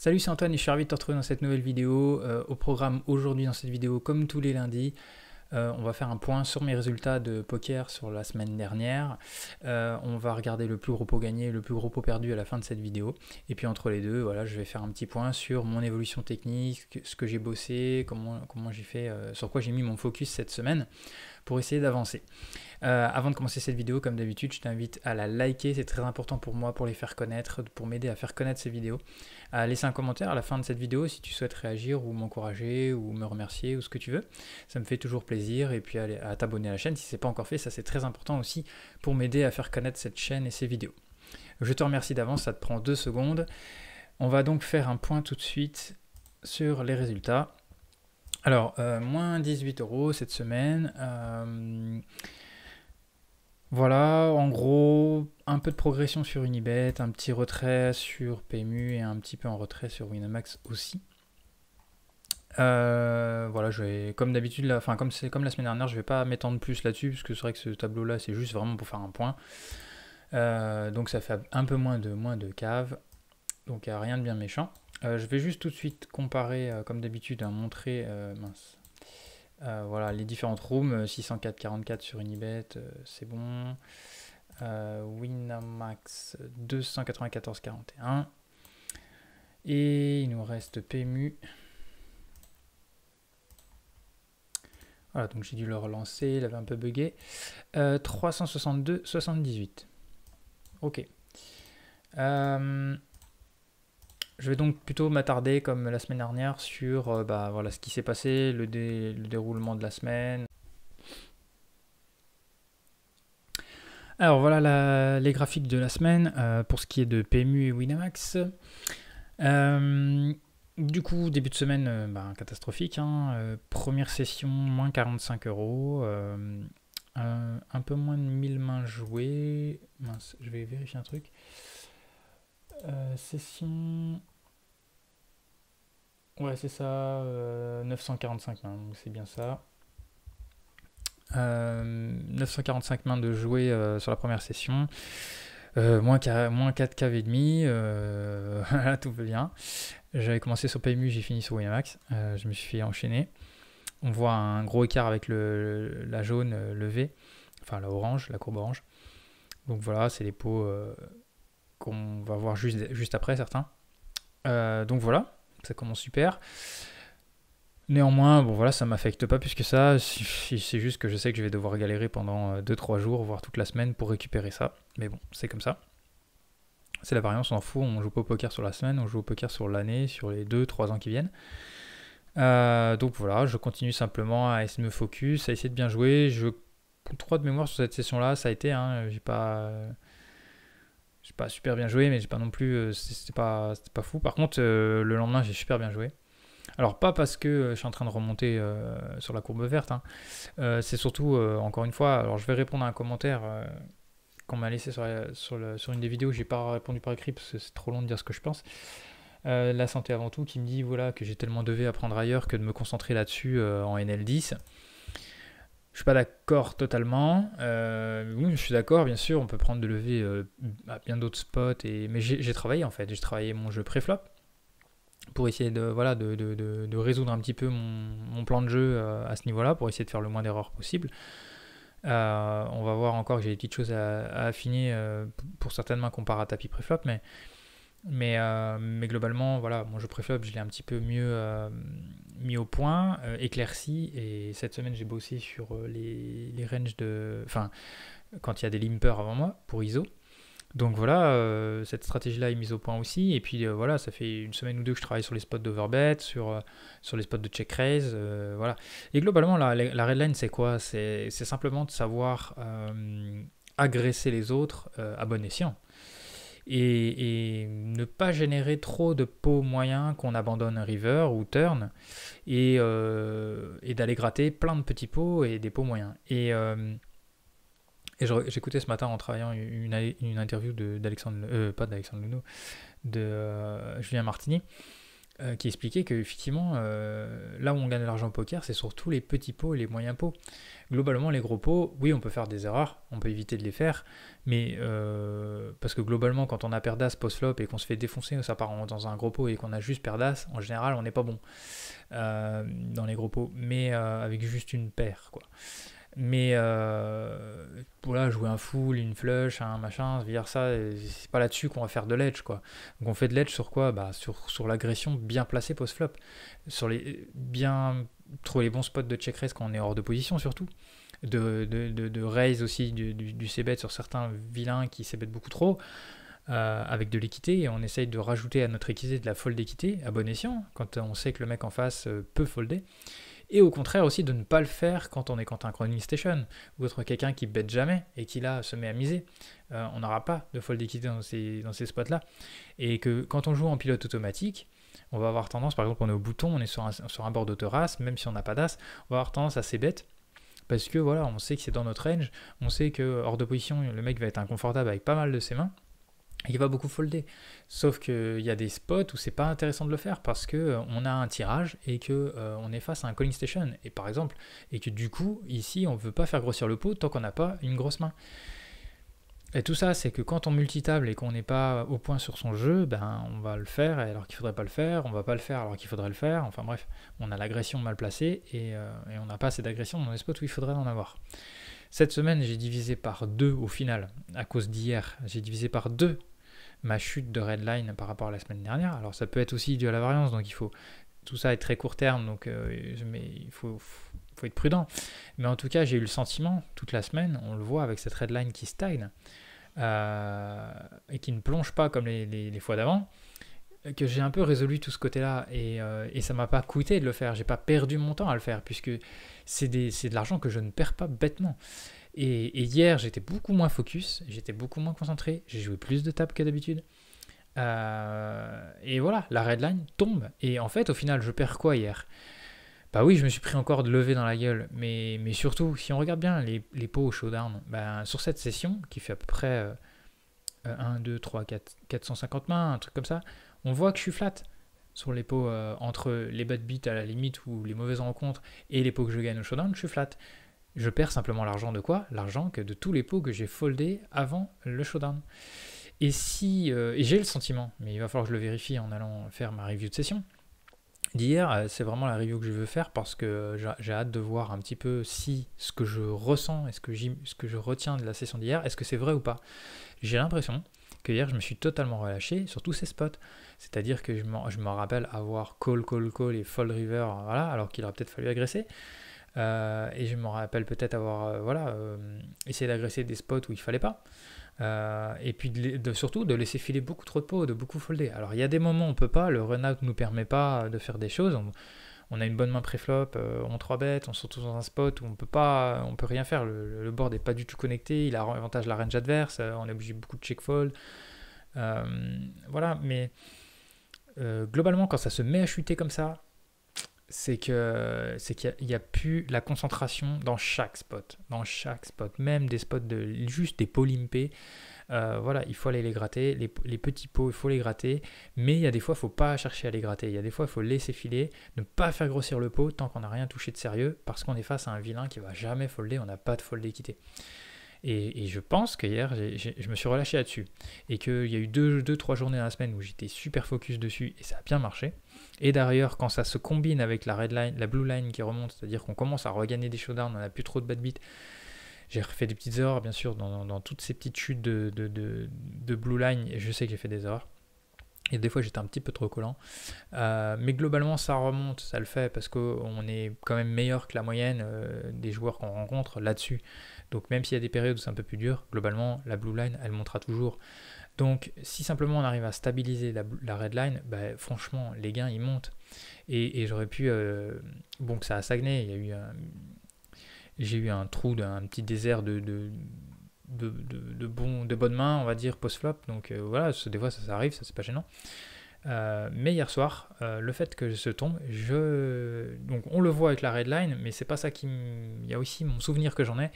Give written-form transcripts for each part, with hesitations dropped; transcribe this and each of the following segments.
Salut, c'est Antoine et je suis ravi de te retrouver dans cette nouvelle vidéo. Au programme aujourd'hui dans cette vidéo, comme tous les lundis, on va faire un point sur mes résultats de poker sur la semaine dernière. On va regarder le plus gros pot gagné et le plus gros pot perdu à la fin de cette vidéo. Et puis entre les deux, voilà, je vais faire un petit point sur mon évolution technique, ce que j'ai bossé, comment j'ai fait, sur quoi j'ai mis mon focus cette semaine pour essayer d'avancer. Avant de commencer cette vidéo, comme d'habitude, je t'invite à la liker, c'est très important pour moi, pour les faire connaître, pour m'aider à faire connaître ces vidéos. À laisser un commentaire à la fin de cette vidéo si tu souhaites réagir ou m'encourager ou me remercier ou ce que tu veux. Ça me fait toujours plaisir. Et puis à t'abonner à la chaîne si ce n'est pas encore fait, ça c'est très important aussi pour m'aider à faire connaître cette chaîne et ces vidéos. Je te remercie d'avance, ça te prend 2 secondes. On va donc faire un point tout de suite sur les résultats. Alors, moins 18 € cette semaine. Voilà, en gros, un peu de progression sur Unibet, un petit retrait sur PMU et un petit peu en retrait sur Winamax aussi. Voilà, je vais, comme d'habitude, comme la semaine dernière, je vais pas m'étendre plus là-dessus, parce que c'est vrai que ce tableau-là, c'est juste vraiment pour faire un point. Donc ça fait un peu moins de cave, donc il n'y a rien de bien méchant. Je vais juste tout de suite comparer, comme d'habitude, montrer, voilà, les différentes rooms, 604,44 sur Unibet, c'est bon. Winamax 294,41. Et il nous reste PMU. Voilà, donc j'ai dû le relancer, il avait un peu bugué. 362,78. Ok. Je vais donc plutôt m'attarder, comme la semaine dernière, sur voilà, ce qui s'est passé, le déroulement de la semaine. Alors voilà les graphiques de la semaine pour ce qui est de PMU et Winamax. Du coup, début de semaine catastrophique. Première session, moins 45 €. Un peu moins de 1000 mains jouées. Mince, je vais vérifier un truc. Session. Ouais, c'est ça. 945 mains, donc c'est bien ça. 945 mains de jouer sur la première session. Moins 4 cave et demi. Voilà, tout va bien. J'avais commencé sur PMU, j'ai fini sur Winamax. Je me suis fait enchaîner. On voit un gros écart avec la jaune levée, enfin la orange, la courbe orange. Donc voilà, c'est les pots qu'on va voir juste après certains. Donc voilà, ça commence super. Néanmoins, bon voilà, ça m'affecte pas plus que ça. C'est juste que je sais que je vais devoir galérer pendant 2-3 jours, voire toute la semaine pour récupérer ça. Mais bon, c'est comme ça. C'est la variance, on s'en fout, on joue pas au poker sur la semaine, on joue au poker sur l'année, sur les 2-3 ans qui viennent. Donc voilà, je continue simplement à essayer de me focus, à essayer de bien jouer. Je compte 3 de mémoire sur cette session-là, ça a été, j'ai pas super bien joué, mais j'ai pas non plus, c'était pas fou. Par contre, le lendemain, j'ai super bien joué. Alors pas parce que je suis en train de remonter sur la courbe verte, c'est surtout, encore une fois, alors je vais répondre à un commentaire qu'on m'a laissé sur une des vidéos, j'ai pas répondu par écrit parce que c'est trop long de dire ce que je pense. La santé avant tout, qui me dit voilà, que j'ai tellement de V à prendre ailleurs que de me concentrer là-dessus en NL10. Je suis pas d'accord totalement. Oui, je suis d'accord, bien sûr, on peut prendre de lever à bien d'autres spots, mais j'ai travaillé en fait, j'ai travaillé mon jeu pré-flop pour essayer de résoudre un petit peu mon plan de jeu à ce niveau-là, pour essayer de faire le moins d'erreurs possible. On va voir encore que j'ai des petites choses à affiner pour certaines mains comparées à tapis pré-flop, mais globalement, voilà, mon jeu pré-flop, je l'ai un petit peu mieux mis au point, éclairci, et cette semaine, j'ai bossé sur les ranges enfin, quand il y a des limpers avant moi, pour ISO. Donc voilà, cette stratégie-là est mise au point aussi. Et puis voilà, ça fait une semaine ou deux que je travaille sur les spots d'overbet, sur les spots de check raise. Voilà. Et globalement, la redline, c'est quoi ? C'est simplement de savoir agresser les autres à bon escient. Et ne pas générer trop de pots moyens qu'on abandonne river ou turn. Et d'aller gratter plein de petits pots et des pots moyens. Et j'écoutais ce matin en travaillant une interview pas d'Alexandre Luneau, de Julien Martini. qui expliquait que effectivement, là où on gagne de l'argent au poker, c'est surtout les petits pots et les moyens pots. Globalement, les gros pots, oui, on peut faire des erreurs, on peut éviter de les faire, mais parce que globalement, quand on a paire d'as post-flop et qu'on se fait défoncer, ça part dans un gros pot et qu'on a juste paire d'as, en général, on n'est pas bon dans les gros pots, mais avec juste une paire, quoi. Mais voilà, jouer un full, une flush, un machin, dire ça, c'est pas là-dessus qu'on va faire de l'edge, quoi. Donc on fait de l'edge sur quoi? Sur l'agression bien placée post-flop. Sur les bien trouver les bons spots de check raise quand on est hors de position, surtout. De raise aussi du c-bet sur certains vilains qui c-bet beaucoup trop. Avec de l'équité, et on essaye de rajouter à notre équité de la fold d'équité à bon escient quand on sait que le mec en face peut folder. Et au contraire aussi de ne pas le faire quand on est contre un crawling station ou contre quelqu'un qui bête jamais et qui là se met à miser. On n'aura pas de fold d'équité dans ces spots-là. Et que quand on joue en pilote automatique, on va avoir tendance, par exemple on est au bouton, on est sur un board d'autorace, même si on n'a pas d'as, on va avoir tendance à c-bet parce que voilà, on sait que c'est dans notre range, on sait que hors de position, le mec va être inconfortable avec pas mal de ses mains. Et il va beaucoup folder. Sauf qu'il y a des spots où c'est pas intéressant de le faire parce que on a un tirage et que on est face à un calling station. Et par exemple, et que du coup, ici, on veut pas faire grossir le pot tant qu'on n'a pas une grosse main. Et tout ça, c'est que quand on multitable et qu'on n'est pas au point sur son jeu, ben on va le faire alors qu'il faudrait pas le faire, on va pas le faire alors qu'il faudrait le faire. Enfin bref, on a l'agression mal placée et on n'a pas assez d'agression dans les spots où il faudrait en avoir. Cette semaine, j'ai divisé par 2 au final, à cause d'hier. J'ai divisé par 2 ma chute de redline par rapport à la semaine dernière. Alors ça peut être aussi dû à la variance, donc il faut tout ça est très court terme, donc il faut être prudent. Mais en tout cas, j'ai eu le sentiment toute la semaine, on le voit avec cette redline qui stagne et qui ne plonge pas comme les fois d'avant, que j'ai un peu résolu tout ce côté-là et ça m'a pas coûté de le faire. J'ai pas perdu mon temps à le faire puisque c'est de l'argent que je ne perds pas bêtement. Et hier, j'étais beaucoup moins focus, j'étais beaucoup moins concentré, j'ai joué plus de tables que d'habitude. Et voilà, la redline tombe. Et en fait, au final, je perds quoi hier? Bah oui, je me suis pris encore de lever dans la gueule, mais surtout, si on regarde bien les pots au showdown, sur cette session, qui fait à peu près 1, 2, 3, 4, 450 mains, un truc comme ça, on voit que je suis flat sur les pots entre les bad beats à la limite ou les mauvaises rencontres et les pots que je gagne au showdown, je suis flat. Je perds simplement l'argent de quoi? L'argent que de tous les pots que j'ai foldés avant le showdown. Et et j'ai le sentiment, mais il va falloir que je le vérifie en allant faire ma review de session d'hier, c'est vraiment la review que je veux faire parce que j'ai hâte de voir un petit peu si ce que je ressens et ce que je retiens de la session d'hier, est-ce que c'est vrai ou pas. J'ai l'impression que hier je me suis totalement relâché sur tous ces spots. C'est-à-dire que je me rappelle avoir call et fold river, voilà, alors qu'il aurait peut-être fallu agresser. Et je me rappelle peut-être avoir essayé d'agresser des spots où il fallait pas. Et puis surtout de laisser filer beaucoup trop de pots, de beaucoup folder. Alors il y a des moments où on peut pas, le run-out nous permet pas de faire des choses. On a une bonne main pré-flop, on 3-bet, on se retrouve dans un spot où on peut rien faire. Le board n'est pas du tout connecté, il a avantage la range adverse, on est obligé de beaucoup de check-fold. Voilà, mais globalement quand ça se met à chuter comme ça, c'est qu'il n'y a plus la concentration dans chaque spot, même des spots juste des pots limpés. Voilà, il faut aller les gratter, les petits pots, il faut les gratter, mais il y a des fois, il ne faut pas chercher à les gratter, il y a des fois, il faut laisser filer, ne pas faire grossir le pot tant qu'on n'a rien touché de sérieux, parce qu'on est face à un vilain qui ne va jamais folder, on n'a pas de fold d'équité. Et je pense que hier, je me suis relâché là-dessus. Et qu'il y a eu 2-3 journées dans la semaine où j'étais super focus dessus et ça a bien marché. Et d'ailleurs, quand ça se combine avec la red line, la blue line qui remonte, c'est-à-dire qu'on commence à regagner des showdowns, on n'a plus trop de bad beats. J'ai refait des petites erreurs, bien sûr, dans toutes ces petites chutes de blue line. Et je sais que j'ai fait des erreurs. Et des fois, j'étais un petit peu trop collant. Mais globalement, ça remonte, ça le fait, parce qu'on est quand même meilleur que la moyenne des joueurs qu'on rencontre là-dessus. Donc même s'il y a des périodes où c'est un peu plus dur, globalement, la blue line, elle montera toujours. Donc si simplement on arrive à stabiliser la red line, franchement, les gains, ils montent. Et j'aurais pu... bon, que ça a stagné, j'ai eu un trou, un petit désert de bonnes mains, on va dire, post-flop. Donc voilà, des fois ça arrive, ça c'est pas gênant. Mais hier soir, le fait que je tombe, donc on le voit avec la red line, mais c'est pas ça il y a aussi mon souvenir que j'en ai,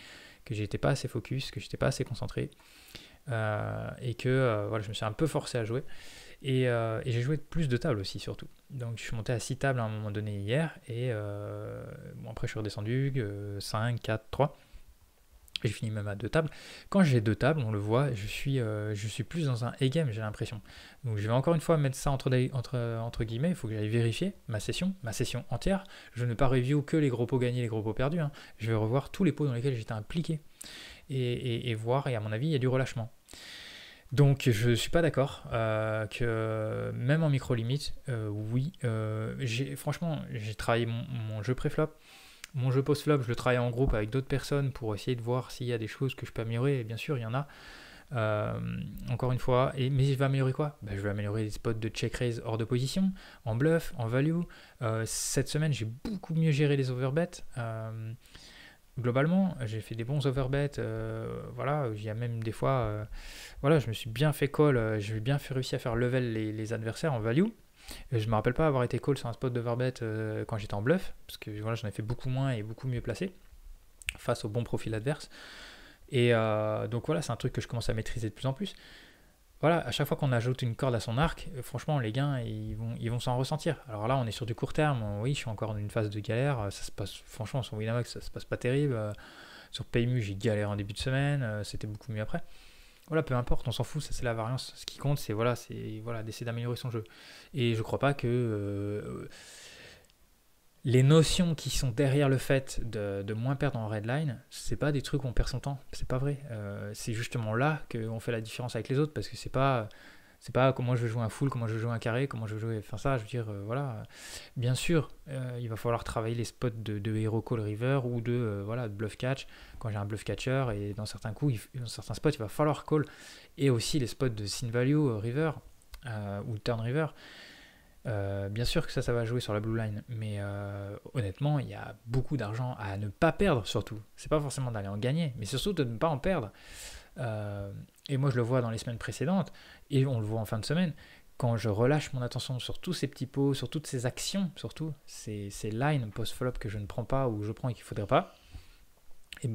que j'étais pas assez focus, que j'étais pas assez concentré. et que voilà, je me suis un peu forcé à jouer. Et j'ai joué plus de tables aussi, surtout. Donc je suis monté à 6 tables à un moment donné hier, et bon, après je suis redescendu, 5, 4, 3. J'ai fini même à 2 tables. Quand j'ai 2 tables, on le voit, je suis plus dans un A-game, j'ai l'impression. Donc je vais encore une fois mettre ça entre guillemets, il faut que j'aille vérifier ma session entière. Je ne vais pas review que les gros pots gagnés, les gros pots perdus, hein. Je vais revoir tous les pots dans lesquels j'étais impliqué et voir, et à mon avis, il y a du relâchement. Donc je suis pas d'accord que même en micro-limite, oui, franchement, j'ai travaillé mon jeu pré-flop. Mon jeu post-flop, je le travaille en groupe avec d'autres personnes pour essayer de voir s'il y a des choses que je peux améliorer. Et bien sûr, il y en a. Encore une fois, mais je vais améliorer quoi? Je vais améliorer les spots de check raise hors de position, en bluff, en value. Cette semaine, j'ai beaucoup mieux géré les overbets. Globalement, j'ai fait des bons overbets. Voilà, il y a même des fois, voilà, je me suis bien fait call. J'ai bien réussi à faire level les adversaires en value. Je ne me rappelle pas avoir été call sur un spot d'overbet quand j'étais en bluff, parce que voilà, j'en ai fait beaucoup moins et beaucoup mieux placé face au bon profil adverse. Et donc voilà, c'est un truc que je commence à maîtriser de plus en plus. Voilà, à chaque fois qu'on ajoute une corde à son arc, franchement, les gains, ils vont s'en ressentir. Alors là, on est sur du court terme. Oui, je suis encore dans une phase de galère. Ça se passe, franchement, sur Winamax, ça se passe pas terrible. Sur PayMu, j'ai galéré en début de semaine. C'était beaucoup mieux après. Voilà, peu importe, on s'en fout, ça c'est la variance. Ce qui compte, c'est voilà, d'essayer d'améliorer son jeu. Et je crois pas que les notions qui sont derrière le fait de moins perdre en redline, c'est pas des trucs où on perd son temps. C'est pas vrai. C'est justement là qu'on fait la différence avec les autres, parce que c'est pas comment je vais jouer un full, comment je vais jouer un carré, comment je vais jouer. Enfin, ça, je veux dire, voilà. Bien sûr, il va falloir travailler les spots de hero call river ou voilà, de bluff catch quand j'ai un bluff catcher, et dans certains coups, dans certains spots, il va falloir call. Et aussi les spots de sin value river ou turn river. Bien sûr que ça va jouer sur la blue line, mais honnêtement, il y a beaucoup d'argent à ne pas perdre, surtout. C'est pas forcément d'aller en gagner, mais surtout de ne pas en perdre. Et moi, je le vois dans les semaines précédentes, et on le voit en fin de semaine, quand je relâche mon attention sur tous ces petits pots, sur toutes ces actions, surtout, ces lines post-flop que je ne prends pas ou je prends et qu'il ne faudrait pas, et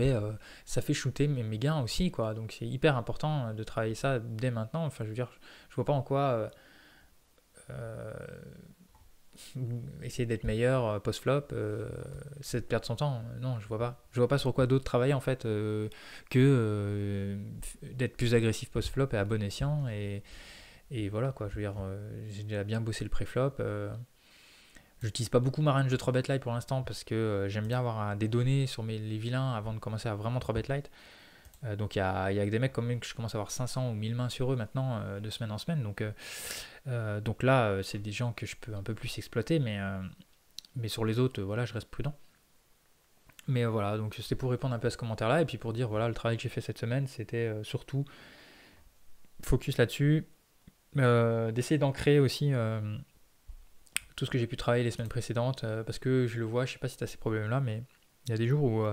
ça fait shooter mes gains aussi, quoi. Donc c'est hyper important de travailler ça dès maintenant. Enfin, je veux dire, je vois pas en quoi essayer d'être meilleur post-flop, c'est de perdre son temps. Non, je vois pas. Je vois pas sur quoi d'autre travailler en fait que d'être plus agressif post-flop et à bon escient. Et voilà quoi, je veux dire, j'ai déjà bien bossé le pré-flop. J'utilise pas beaucoup ma range de 3 bet light pour l'instant parce que j'aime bien avoir des données sur les vilains avant de commencer à vraiment 3 bet light. Donc il y a des mecs comme que je commence à avoir 500 ou 1000 mains sur eux maintenant de semaine en semaine. Donc là, c'est des gens que je peux un peu plus exploiter, mais sur les autres, voilà, je reste prudent. Mais voilà, donc c'était pour répondre un peu à ce commentaire-là, et puis pour dire, voilà, le travail que j'ai fait cette semaine, c'était surtout focus là-dessus, d'essayer d'ancrer aussi tout ce que j'ai pu travailler les semaines précédentes, parce que je le vois, je sais pas si tu as ces problèmes-là, mais il y a des jours où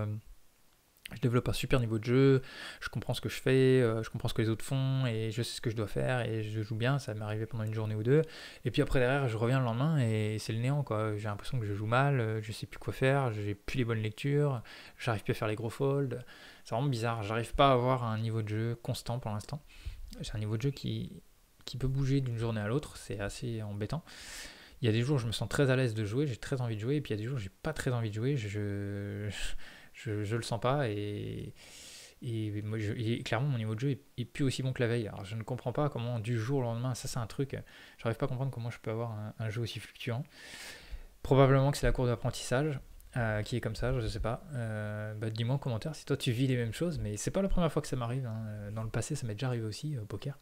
je développe un super niveau de jeu, je comprends ce que je fais, je comprends ce que les autres font, et je sais ce que je dois faire, et je joue bien, ça m'est arrivé pendant une journée ou deux, et puis après derrière, je reviens le lendemain, et c'est le néant, quoi. J'ai l'impression que je joue mal, je sais plus quoi faire, j'ai plus les bonnes lectures, j'arrive plus à faire les gros folds, c'est vraiment bizarre, j'arrive pas à avoir un niveau de jeu constant pour l'instant. C'est un niveau de jeu qui peut bouger d'une journée à l'autre, c'est assez embêtant. Il y a des jours où je me sens très à l'aise de jouer, j'ai très envie de jouer, et puis il y a des jours où j'ai pas très envie de jouer, je le sens pas, et clairement mon niveau de jeu est plus aussi bon que la veille. Alors je ne comprends pas comment du jour au lendemain, ça c'est un truc, j'arrive pas à comprendre comment je peux avoir un jeu aussi fluctuant. Probablement que c'est la courbe d'apprentissage qui est comme ça, je sais pas. Dis-moi en commentaire si toi tu vis les mêmes choses, mais c'est pas la première fois que ça m'arrive, hein. Dans le passé ça m'est déjà arrivé aussi au poker.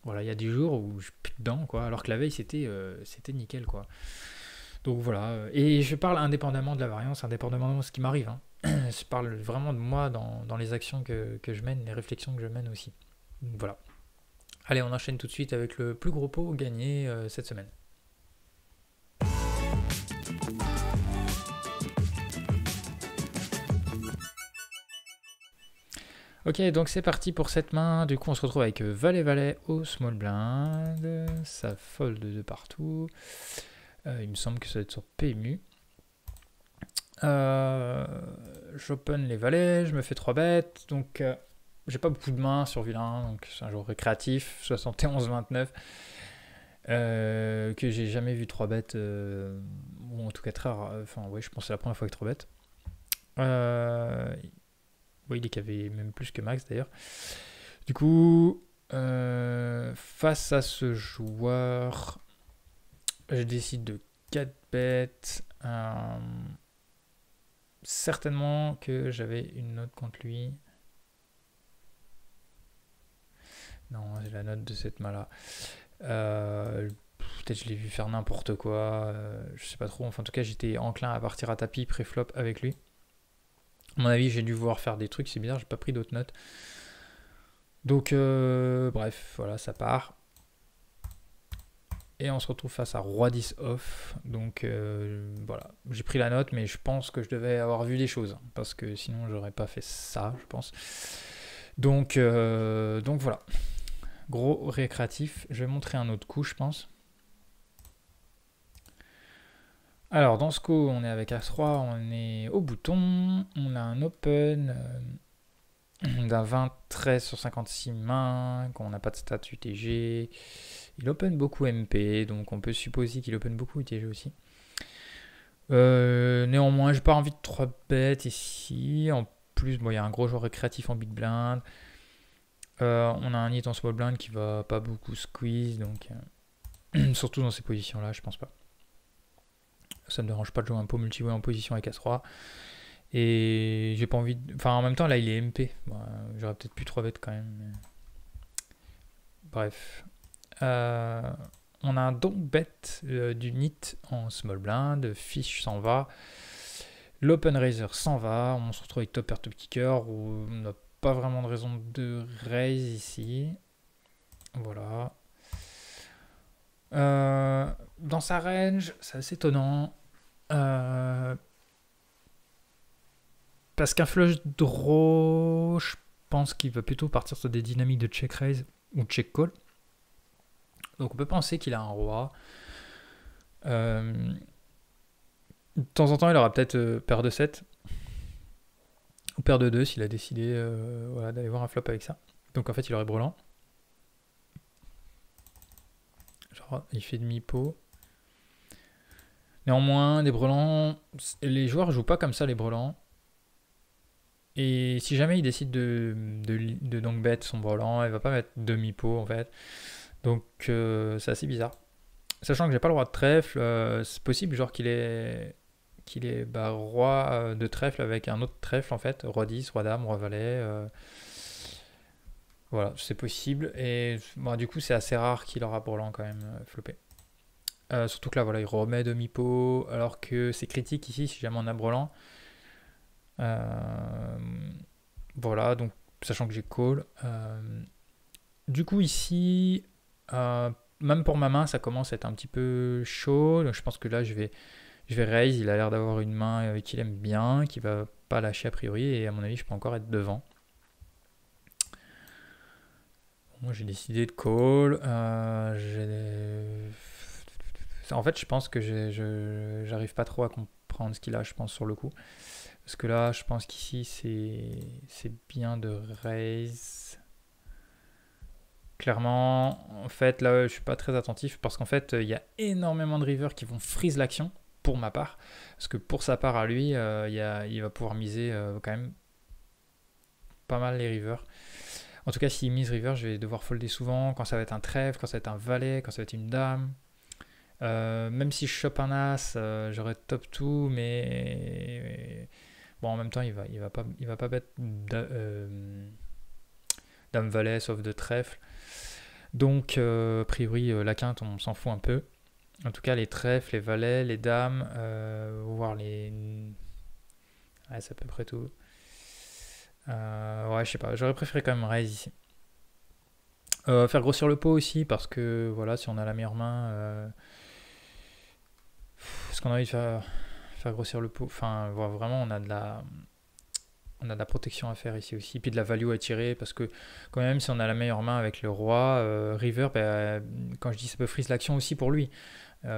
Voilà, il y a des jours où je suis plus dedans, quoi, alors que la veille c'était nickel, quoi. Donc voilà, et je parle indépendamment de la variance, indépendamment de ce qui m'arrive, hein. Je parle vraiment de moi dans les actions que je mène, les réflexions que je mène aussi. Donc voilà. Allez, on enchaîne tout de suite avec le plus gros pot gagné cette semaine. Ok, donc c'est parti pour cette main. Du coup, on se retrouve avec Valet-Valet au small blind. Ça fold de partout. Il me semble que ça va être sur PMU. J'open les valets, je me fais 3 bêtes. Donc j'ai pas beaucoup de mains sur vilain, donc c'est un joueur récréatif, 71-29. Que j'ai jamais vu 3 bêtes, ou en tout cas très rare. Enfin, ouais, je pense que c'est la première fois que 3 bêtes. Oui, il est KV même plus que Max d'ailleurs. Du coup, face à ce joueur, je décide de 4 bêtes. Certainement que j'avais une note contre lui. Non, j'ai la note de cette main-là. Peut-être je l'ai vu faire n'importe quoi. Je sais pas trop. Enfin, en tout cas, j'étais enclin à partir à tapis pré-flop avec lui. À mon avis, j'ai dû voir faire des trucs. C'est bizarre, j'ai pas pris d'autres notes. Donc, bref, voilà, ça part. Et on se retrouve face à Roi 10 off. Donc, voilà. J'ai pris la note, mais je pense que je devais avoir vu des choses. Parce que sinon, j'aurais pas fait ça, je pense. Donc voilà. Gros récréatif. Je vais montrer un autre coup, je pense. Alors, dans ce coup, on est avec As-3, on est au bouton. On a un open d'un 20-13 sur 56 mains, qu'on n'a pas de statut UTG. Il open beaucoup MP, donc on peut supposer qu'il open beaucoup UTG aussi. Néanmoins, j'ai pas envie de 3 bêtes ici. En plus, bon, il y a un gros joueur récréatif en big blind. On a un hit en small blind qui va pas beaucoup squeeze, donc surtout dans ces positions-là, je pense pas. Ça me dérange pas de jouer un pot multi-way en position avec As-3. Et j'ai pas envie de... Enfin, en même temps, là, il est MP. Bon, j'aurais peut-être pu 3 bêtes quand même. Mais... Bref. On a un donk bet du NIT en small blind. Fish s'en va. L'open raiser s'en va. On se retrouve avec top pair, top kicker. Où on n'a pas vraiment de raison de raise ici. Voilà. Dans sa range, c'est assez étonnant. Parce qu'un flush draw, je pense qu'il va plutôt partir sur des dynamiques de check raise ou check call. Donc on peut penser qu'il a un roi. De temps en temps, il aura peut-être paire de 7 ou paire de 2 s'il a décidé voilà, d'aller voir un flop avec ça. Donc en fait, il aurait brelan. Genre, il fait demi-pot. Néanmoins, des brelans, les joueurs jouent pas comme ça, les brelans. Et si jamais il décide de donc bet son brelan, il va pas mettre demi-pot en fait. Donc c'est assez bizarre. Sachant que j'ai pas le roi de trèfle, c'est possible genre qu'il est roi de trèfle avec un autre trèfle en fait, roi 10, roi dame, roi valet. Voilà, c'est possible. Et bon, du coup, c'est assez rare qu'il aura brelan quand même floppé. Surtout que là, voilà, il remet demi-pot, alors que c'est critique ici si jamais on a brelan. Voilà, donc sachant que j'ai call. Du coup, ici, même pour ma main, ça commence à être un petit peu chaud. Donc je pense que là, je vais raise. Il a l'air d'avoir une main qu'il aime bien, qui va pas lâcher a priori. Et à mon avis, je peux encore être devant. Moi, j'ai décidé de call. En fait, je pense que j'arrive pas trop à comprendre ce qu'il a, je pense, sur le coup. Parce que là, je pense qu'ici, c'est bien de raise. Clairement, en fait, là, je suis pas très attentif parce qu'en fait, il y a énormément de rivers qui vont freeze l'action, pour ma part. Parce que pour sa part à lui, il va pouvoir miser quand même pas mal les rivers. En tout cas, s'il mise river, je vais devoir folder souvent quand ça va être un trèfle, quand ça va être un valet, quand ça va être une dame. Même si je chope un as, j'aurais top tout, mais bon, en même temps, il va pas mettre dame valet sauf de trèfle. Donc, a priori, la quinte, on s'en fout un peu. En tout cas, les trèfles, les valets, les dames, voire les... Ouais, c'est à peu près tout. Ouais, je sais pas, j'aurais préféré quand même raise ici. Faire grossir le pot aussi, parce que voilà, si on a la meilleure main, est-ce qu'on a envie de faire grossir le pot? Enfin, vraiment, on a de la protection à faire ici aussi, puis de la value à tirer, parce que quand même, si on a la meilleure main avec le roi, river, quand je dis ça peut freeze l'action aussi pour lui.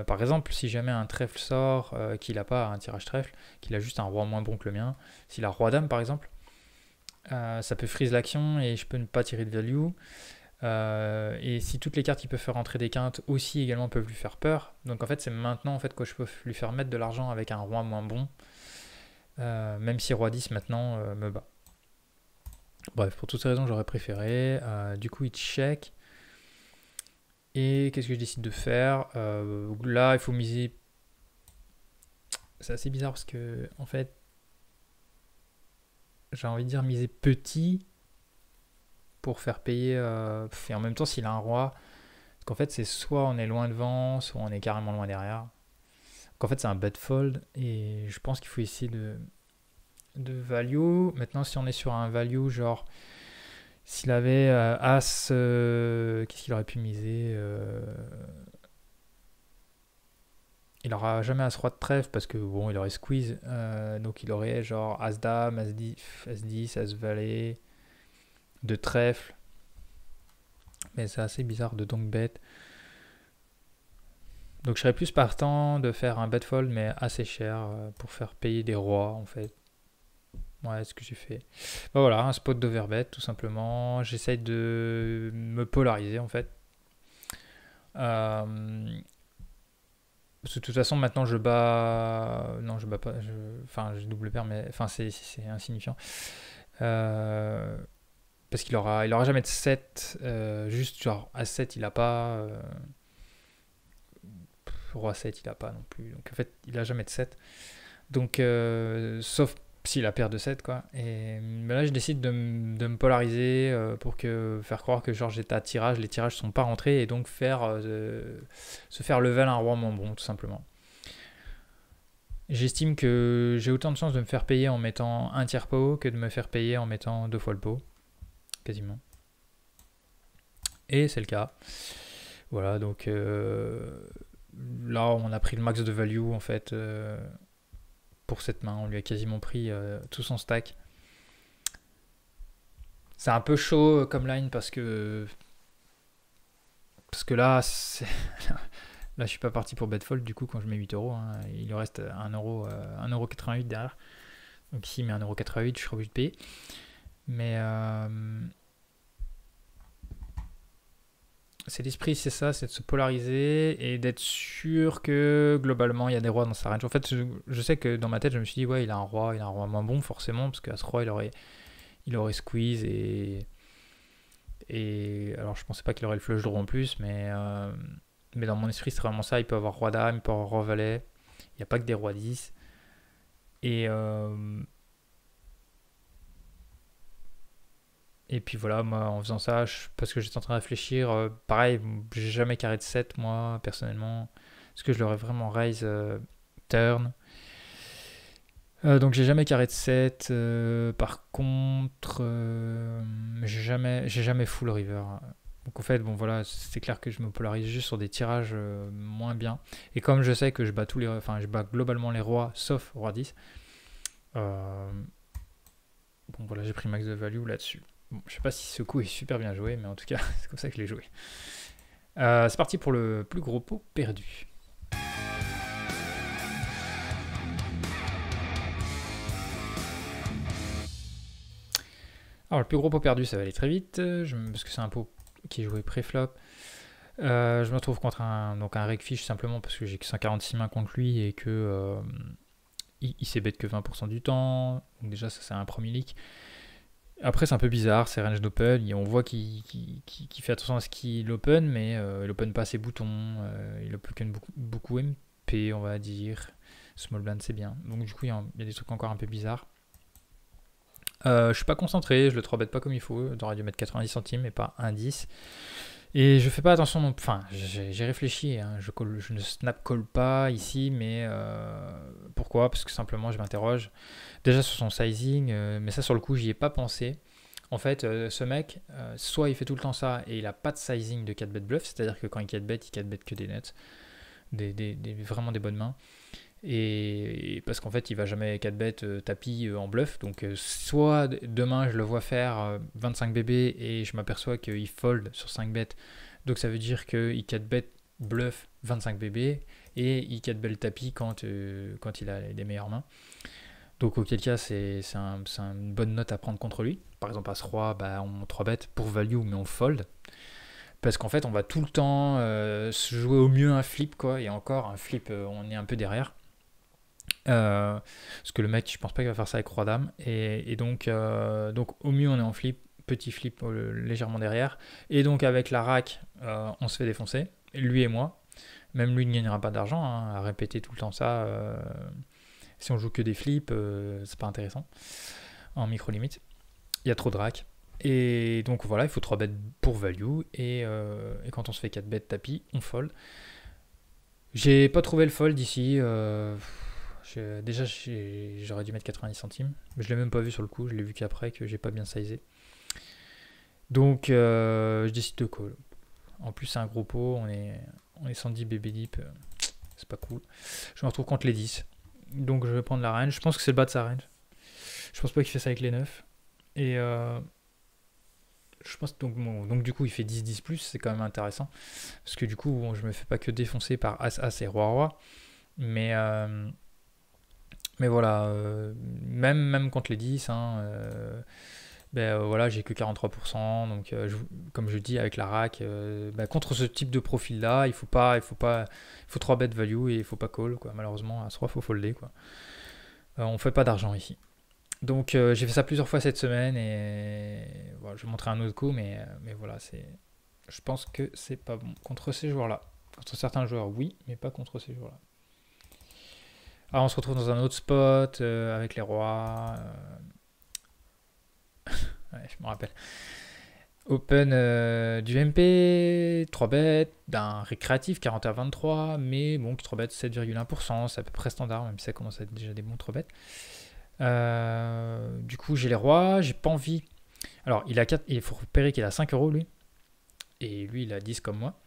Par exemple, si jamais un trèfle sort, qu'il n'a pas un tirage trèfle, qu'il a juste un roi moins bon que le mien, s'il a roi dame par exemple, ça peut freeze l'action et je peux ne pas tirer de value. Et si toutes les cartes qui peuvent faire rentrer des quintes aussi également peuvent lui faire peur. Donc en fait c'est maintenant en fait que je peux lui faire mettre de l'argent avec un roi moins bon. Même si roi 10 maintenant me bat. Bref, pour toutes ces raisons j'aurais préféré. Du coup il check. Et qu'est-ce que je décide de faire? Là il faut miser. C'est assez bizarre parce que en fait j'ai envie de dire miser petit pour faire payer. Et en même temps s'il a un roi. Parce qu'en fait c'est soit on est loin devant, soit on est carrément loin derrière. Donc en fait c'est un bet fold et je pense qu'il faut essayer de value. Maintenant si on est sur un value genre s'il avait As, qu'est-ce qu'il aurait pu miser il aura jamais As roi de trèfle parce que bon il aurait squeeze donc il aurait genre As dame, As 10, As valet de trèfle mais c'est assez bizarre de donc bet. Donc je serais plus partant de faire un bet fold mais assez cher pour faire payer des rois en fait. Ouais, ce que j'ai fait. Ben voilà, un spot d'overbet tout simplement. J'essaye de me polariser en fait. Parce que de toute façon maintenant je bats. Non, je bats pas. Enfin, j'ai double paire, mais enfin c'est insignifiant. Parce qu'il aura jamais de 7. Juste genre à 7 il a pas. Roi 7 il a pas non plus. Donc en fait il a jamais de 7. Donc sauf s'il a paire de 7 quoi. Et là je décide de me polariser pour faire croire que genre j'étais à tirage, les tirages sont pas rentrés et donc se faire level un roi moins bon tout simplement. J'estime que j'ai autant de chances de me faire payer en mettant un tiers pot que de me faire payer en mettant 2 fois le pot. Quasiment. Et c'est le cas. Voilà donc là on a pris le max de value en fait. Pour cette main, on lui a quasiment pris tout son stack. C'est un peu chaud comme line parce que là, là je suis pas parti pour bet fold du coup quand je mets 8 euros. Hein, il lui reste 1,88€ derrière. Donc s'il met 1,88€, je serai obligé de payer. Mais c'est l'esprit, c'est ça, c'est de se polariser et d'être sûr que globalement il y a des rois dans sa range. En fait, je sais que dans ma tête, je me suis dit, ouais, il a un roi moins bon forcément, parce qu'à ce roi, il aurait squeeze et alors je pensais pas qu'il aurait le flush draw en plus, mais dans mon esprit, c'est vraiment ça. Il peut avoir roi dame, il peut avoir roi valet, il n'y a pas que des rois 10. Et puis voilà, moi en faisant ça, parce que j'étais en train de réfléchir, pareil, j'ai jamais carré de 7 moi personnellement. Est-ce que je l'aurais vraiment raise turn donc j'ai jamais carré de 7. Par contre, j'ai jamais full river. Donc en fait, bon voilà, c'est clair que je me polarise juste sur des tirages moins bien. Et comme je sais que je bats je bats globalement les rois, sauf roi 10. Bon voilà, j'ai pris max de value là-dessus. Bon, je sais pas si ce coup est super bien joué, mais en tout cas, c'est comme ça que je l'ai joué. C'est parti pour le plus gros pot perdu. Alors, le plus gros pot perdu, ça va aller très vite, parce que c'est un pot qui est joué pré-flop. Je me retrouve contre un regfish simplement parce que j'ai que 146 mains contre lui et que il s'est bet que 20% du temps. Donc déjà, ça c'est un premier leak. Après, c'est un peu bizarre, c'est range d'open. On voit qu'il fait attention à ce qu'il open, mais il open pas ses boutons. Il open beaucoup MP, on va dire. Small blind, c'est bien. Donc, du coup, il y a des trucs encore un peu bizarres. Je suis pas concentré, je le 3-bet pas comme il faut. J'aurais dû mettre 90 centimes et pas 1,10. Et je fais pas attention non plus. Enfin, j'ai réfléchi. Hein. Je ne snap call pas ici, mais pourquoi? Parce que simplement, je m'interroge. Déjà sur son sizing, mais ça sur le coup, j'y ai pas pensé. En fait, ce mec, soit il fait tout le temps ça et il a pas de sizing de 4-bet bluff, c'est-à-dire que quand il 4-bet, il 4-bet que des nets, vraiment des bonnes mains. Et parce qu'en fait, il va jamais 4-bet tapis en bluff. Donc, soit demain, je le vois faire 25 BB et je m'aperçois qu'il fold sur 5 bets. Donc, ça veut dire qu'il 4-bet bluff 25 BB et il 4-bet le tapis quand il a des meilleures mains. Donc auquel cas c'est une bonne note à prendre contre lui. Par exemple As Roi, bah, on 3 bet pour value mais on fold. Parce qu'en fait on va tout le temps se jouer au mieux un flip quoi. Et encore un flip on est un peu derrière. Parce que le mec je pense pas qu'il va faire ça avec Roi Dame. Et donc au mieux on est en flip, petit flip légèrement derrière. Et donc avec la rack on se fait défoncer. Lui et moi. Même lui ne gagnera pas d'argent hein, à répéter tout le temps ça. Si on joue que des flips, c'est pas intéressant en micro limite. Il y a trop de racks. Et donc voilà, il faut 3 bêtes pour value. Et quand on se fait 4 bêtes tapis, on fold. J'ai pas trouvé le fold ici. Déjà, j'aurais dû mettre 90 centimes. Mais je l'ai même pas vu sur le coup. Je l'ai vu qu'après, que j'ai pas bien sizé. Donc je décide de call. En plus, c'est un gros pot. On est 110 BB deep. C'est pas cool. Je me retrouve contre les 10. Donc je vais prendre la range. Je pense que c'est le bas de sa range. Je pense pas qu'il fait ça avec les 9. Et je pense donc du coup il fait 10-10 plus, c'est quand même intéressant. Parce que du coup bon, je me fais pas que défoncer par As-As et Roi-Roi. Mais voilà, même contre les 10, hein, voilà, j'ai que 43%. Donc comme je dis avec la rack, contre ce type de profil là, il faut 3 bet value et il faut pas call quoi. Malheureusement As-Roi faut folder quoi. On fait pas d'argent ici. Donc j'ai fait ça plusieurs fois cette semaine et voilà, je vais montrer un autre coup, mais voilà, je pense que c'est pas bon contre ces joueurs-là. Contre certains joueurs, oui, mais pas contre ces joueurs-là. Alors on se retrouve dans un autre spot avec les rois. Ouais, je me rappelle. Open du MP, 3 bêtes, d'un récréatif 40 à 23, mais bon, 3 bêtes 7,1%, c'est à peu près standard, même si ça commence à être déjà des bons 3 bêtes. Du coup j'ai les rois, j'ai pas envie. Alors il faut repérer qu'il a 5 euros lui. Et lui il a 10 comme moi.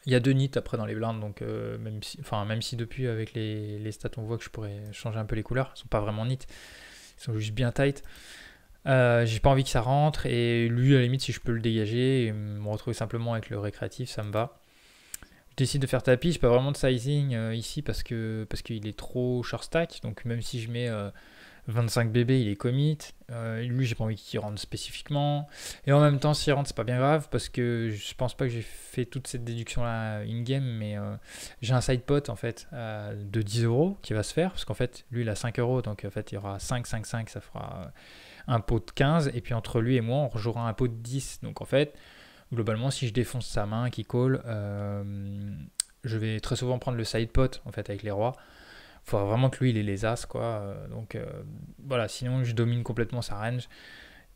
Il y a 2 nits après dans les blindes, donc même si depuis avec les stats on voit que je pourrais changer un peu les couleurs. Ils sont pas vraiment nits, ils sont juste bien tight. J'ai pas envie que ça rentre. Et lui à la limite si je peux le dégager et me retrouver simplement avec le récréatif, ça me va. Je décide de faire tapis, je pas vraiment de sizing ici parce qu'il est trop short stack. Donc même si je mets 25 BB, il est commit. Lui, j'ai pas envie qu'il rentre spécifiquement. Et en même temps, s'il rentre, c'est pas bien grave parce que je pense pas que j'ai fait toute cette déduction là in-game. Mais j'ai un side pot en fait de 10 euros qui va se faire parce qu'en fait, lui, il a 5 euros. Donc en fait, il y aura 5, 5, 5, ça fera un pot de 15. Et puis entre lui et moi, on rejouera un pot de 10. Donc en fait, globalement, si je défonce sa main qui call, je vais très souvent prendre le side pot en fait avec les rois. Il faut vraiment que lui il ait les as quoi. Donc voilà, sinon je domine complètement sa range.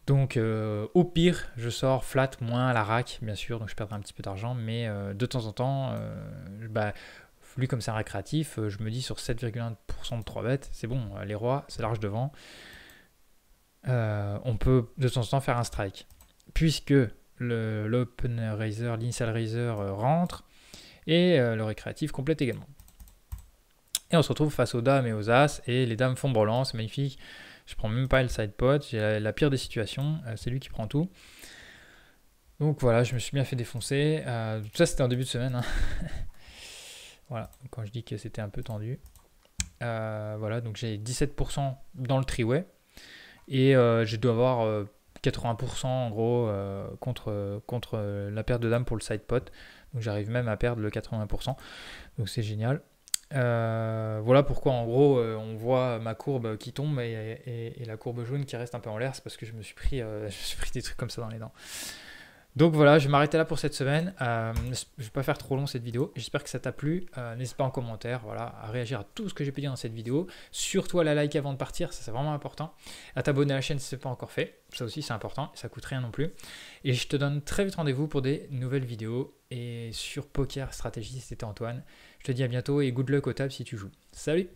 Donc au pire, je sors flat moins la rack bien sûr, donc je perdrai un petit peu d'argent, mais de temps en temps, lui comme c'est un récréatif, je me dis sur 7,1% de 3 bêtes, c'est bon, les rois c'est large devant. On peut de temps en temps faire un strike. Puisque l'open raiser, l'initial raiser rentre et le récréatif complète également. Et on se retrouve face aux dames et aux as et les dames font brelan, c'est magnifique. Je prends même pas le side pot, j'ai la pire des situations, c'est lui qui prend tout. Donc voilà, je me suis bien fait défoncer. Tout ça c'était en début de semaine. Hein. Voilà, quand je dis que c'était un peu tendu. Voilà, donc j'ai 17% dans le three-way. Et je dois avoir 80% en gros contre la paire de dames pour le side pot. Donc j'arrive même à perdre le 80%. Donc c'est génial. Voilà pourquoi en gros on voit ma courbe qui tombe et la courbe jaune qui reste un peu en l'air. C'est parce que je me suis pris des trucs comme ça dans les dents. Donc voilà, je vais m'arrêter là pour cette semaine. Je ne vais pas faire trop long cette vidéo. J'espère que ça t'a plu. N'hésite pas en commentaire à réagir à tout ce que j'ai pu dire dans cette vidéo. Surtout à la liker avant de partir, ça c'est vraiment important. À t'abonner à la chaîne si ce n'est pas encore fait. Ça aussi c'est important, ça coûte rien non plus. Et je te donne très vite rendez-vous pour des nouvelles vidéos. Et sur Poker Stratégie, c'était Antoine. Je te dis à bientôt et good luck au table si tu joues. Salut!